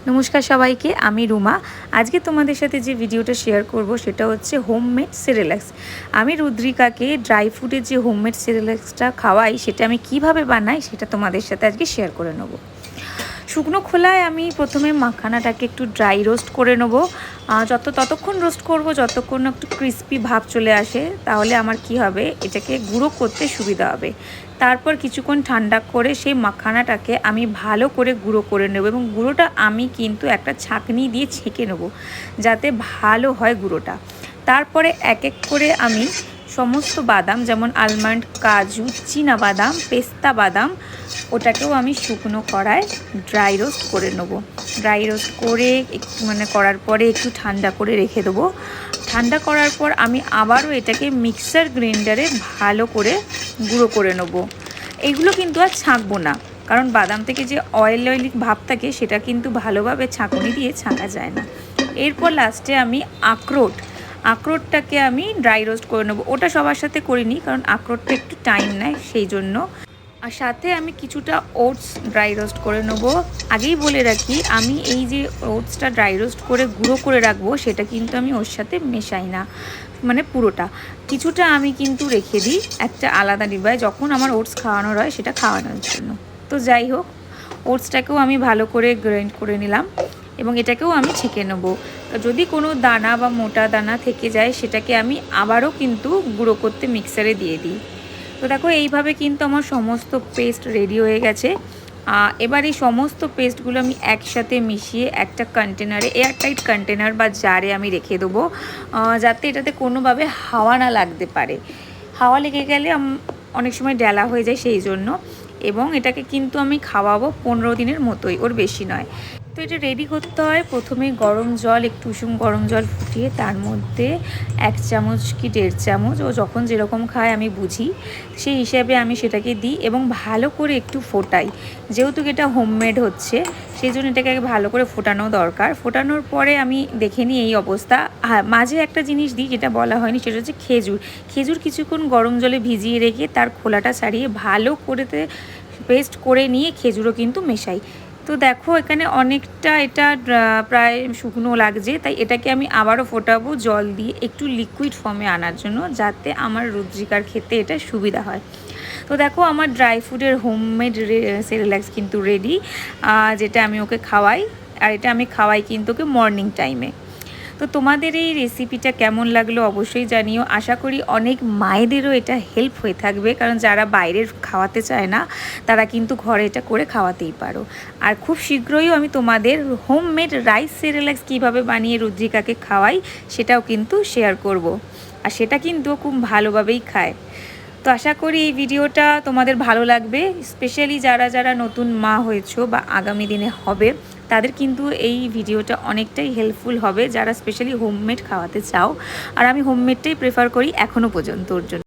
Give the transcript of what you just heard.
নমস্কার সবাইকে, আমি রুমা। আজকে তোমাদের সাথে যে ভিডিওটা শেয়ার করব সেটা হচ্ছে হোমমেড সেরেল্যাক্স। আমি রুদ্রিকাকে ড্রাই ফ্রুটের যে হোমমেড সেরেল্যাক্সটা খাওয়াই সেটা আমি কিভাবে বানাই সেটা তোমাদের সাথে আজকে শেয়ার করে নেব। শুকনো খোলায় আমি প্রথমে মাখানাটাকে একটু ড্রাই রোস্ট করে নেব। ততক্ষণ রোস্ট করব যতক্ষণ একটু ক্রিস্পি ভাব চলে আসে, তাহলে আমার কি হবে, এটাকে গুঁড়ো করতে সুবিধা হবে। তারপর কিছুক্ষণ ঠান্ডা করে সেই মাখানাটাকে আমি ভালো করে গুঁড়ো করে নেব, এবং গুঁড়োটা আমি কিন্তু একটা ছাঁকনি দিয়ে ছেঁকে নেব যাতে ভালো হয় গুঁড়োটা। তারপরে এক এক করে আমি সমস্ত বাদাম, যেমন আলমন্ড, কাজু, চীনা বাদাম, পেস্তা বাদাম, ওটাকেও আমি শুকনো কড়ায় ড্রাই রোস্ট করে নেব। ড্রাই রোস্ট করে করার পরে একটু ঠান্ডা করে রেখে দেবো। ঠান্ডা করার পর আমি আবারও এটাকে মিক্সার গ্রাইন্ডারে ভালো করে গুঁড়ো করে নেব। এইগুলো কিন্তু আর ছাঁকবো না, কারণ বাদাম থেকে যে অয়েলি ভাব থাকে সেটা কিন্তু ভালোভাবে ছাঁকুনি দিয়ে ছাঁকা যায় না। এরপর লাস্টে আমি আখরোটটাকে আমি ড্রাই রোস্ট করে নেবো। ওটা সবার সাথে করিনি, কারণ আখরোটটা একটু টাইম নেয়, সেই জন্য। আর সাথে আমি কিছুটা ওটস ড্রাই রোস্ট করে নেব। আগেই বলে রাখি, আমি এই যে ওটসটা ড্রাই রোস্ট করে গুঁড়ো করে রাখবো সেটা কিন্তু আমি ওর সাথে মেশাই না, মানে পুরোটা। কিছুটা আমি কিন্তু রেখে দিই একটা আলাদা ডিব্বায়, যখন আমার ওটস খাওয়ানোর হয় সেটা খাওয়ানোর জন্য। তো যাই হোক, ওটসটাকেও আমি ভালো করে গ্রাইন্ড করে নিলাম, এবং এটাকেও আমি ছেঁকে নেব। যদি কোনো দানা বা মোটা দানা থেকে যায় সেটাকে আমি আবারও কিন্তু গুঁড়ো করতে মিক্সারে দিয়ে দিই। তো দেখো, এইভাবে কিন্তু আমার সমস্ত পেস্ট রেডি হয়ে গেছে। এবার এই সমস্ত পেস্টগুলো আমি একসাথে মিশিয়ে একটা কন্টেনারে, এয়ারটাইট কন্টেনার বা জারে আমি রেখে দেবো, যাতে এটাতে কোনোভাবে হাওয়া না লাগতে পারে। হাওয়া লেগে গেলে অনেক সময় ডেলা হয়ে যায়, সেই জন্য। এবং এটাকে কিন্তু আমি খাওয়াবো 15 দিনের মতোই, ওর বেশি নয়। তো এটা রেডি করতে হয়, প্রথমে গরম জল, একটু উষুম গরম জল ফুটিয়ে তার মধ্যে 1 চামচ কি 1.5 চামচ, ও যখন যেরকম খায় আমি বুঝি, সেই হিসাবে আমি সেটাকে দিই এবং ভালো করে একটু ফোটাই। যেহেতু এটা হোমমেড হচ্ছে, সেই জন্য এটাকে ভালো করে ফোটানো দরকার। ফোটানোর পরে আমি দেখে নিই এই অবস্থা। মাঝে একটা জিনিস দিই যেটা বলা হয়নি, সেটা হচ্ছে খেজুর কিছুক্ষণ গরম জলে ভিজিয়ে রেখে তার খোলাটা ছাড়িয়ে ভালো করে পেস্ট করে নিয়ে খেজুরও কিন্তু মেশাই। তো দেখো, এখানে অনেকটা এটা প্রায় শুকনো লাগছে, তাই এটাকে আমি আবারও ফোটাবো জল দিয়ে একটু লিকুইড ফর্মে আনার জন্য, যাতে আমার রুদ্রিকার খেতে এটা সুবিধা হয়। তো দেখো, আমার ড্রাই ফ্রুটের হোমমেড সেরেল্যাক্স কিন্তু রেডি, যেটা আমি ওকে খাওয়াই। আর এটা আমি খাওয়াই কিন্তু ওকে মর্নিং টাইমে। তো তোমাদের এই রেসিপিটা কেমন লাগলো অবশ্যই জানিও। আশা করি অনেক মায়েদেরও এটা হেল্প হয়ে থাকবে, কারণ যারা বাইরের খাওয়াতে চায় না তারা কিন্তু ঘরে এটা করে খাওয়াতেই পারো। আর খুব শীঘ্রই আমি তোমাদের হোমমেড রাইস সেরেল্যাক্স কীভাবে বানিয়ে রুদ্রিকাকে খাওয়াই সেটাও কিন্তু শেয়ার করব। আর সেটা কিন্তু খুব ভালোভাবেই খায়। তো আশা করি এই ভিডিওটা তোমাদের ভালো লাগবে, স্পেশালি যারা যারা নতুন মা হয়েছো বা আগামী দিনে হবে, তাদের কিন্তু এই ভিডিওটা অনেকটাই হেল্পফুল হবে, যারা স্পেশালি হোমমেড খাওয়াতে চাও। আর আমি হোমমেডটাই প্রেফার করি এখনও পর্যন্ত ওর জন্য।